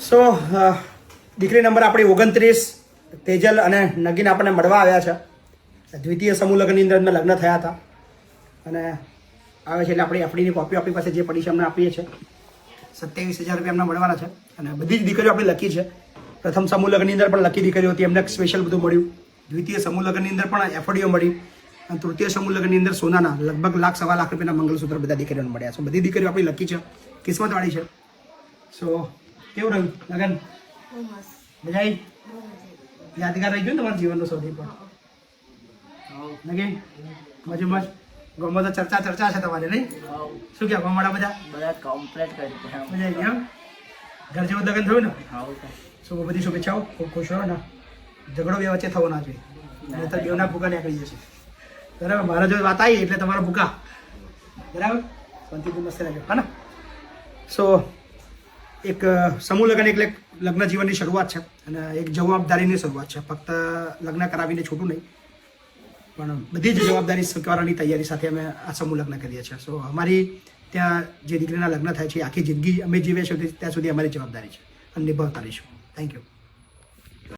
સો દીકરી નંબર આપણી 29 તેજલ અને નગીન આપણને મળવા આવ્યા છે. દ્વિતીય સમૂહ લગ્નની અંદર એમના લગ્ન થયા હતા અને આવે છે એટલે આપણે એફડીની કોપી આપણી પાસે જે પડી છે અમને આપીએ છીએ. 27,000 રૂપિયા એમને મળવાના છે અને બધી જ દીકરીઓ આપણી લકી છે. પ્રથમ સમૂહ લગ્નની અંદર પણ લકી દીકરીઓ હતી, એમને સ્પેશિયલ બધું મળ્યું. દ્વિતીય સમૂહ લગ્નની અંદર પણ એફડીઓ મળી અને તૃતીય સમૂહ લગ્નની અંદર સોનાના લગભગ લાખ સવા લાખ રૂપિયાના મંગલસૂત્ર બધા દીકરીઓને મળ્યા છે. બધી દીકરીઓ આપણી લકી છે, કિસ્મતવાળી છે. સો કેવું રહ્યું લગન? મજા આવી? યાદગાર રહી ગયું ને તમારા જીવનનું સૌથી પણ? નગીન મજુમજ ગમો તો ચર્ચા છે તમારે નહીં? શું કહે ગમવાળા બધા કમ્પ્લીટ કરી મજા આવી ગઈ એમ? ઘર જેવું લગ્ન થયું ને? શું બધી શુભેચ્છાઓ, ખૂબ ખુશ રહો ને. ઝઘડો બે વચ્ચે થવો ના જોઈએ, નહીં તો બેવના ભૂકા નીકળી જશે. બરાબર? મારા જો વાત આવી એટલે તમારા ભૂકા. બરાબર? શાંતિથી મસ્ત રહેજો હા ને? સો એક સમૂહ લગ્ન એટલે લગ્ન જીવનની શરૂઆત છે અને એક જવાબદારીની શરૂઆત છે. ફક્ત લગ્ન કરાવીને છૂટું નહીં, પણ બધી જ જવાબદારી સ્વીકારવાની તૈયારી સાથે અમે આ સમૂહ લગ્ન કરીએ છીએ. સો અમારી ત્યાં જે દીકરીના લગ્ન થાય છે આખી જિંદગી અમે જીવે છે ત્યાં સુધી અમારી જવાબદારી છે અને નિભાવતા રહીશું. Thank you.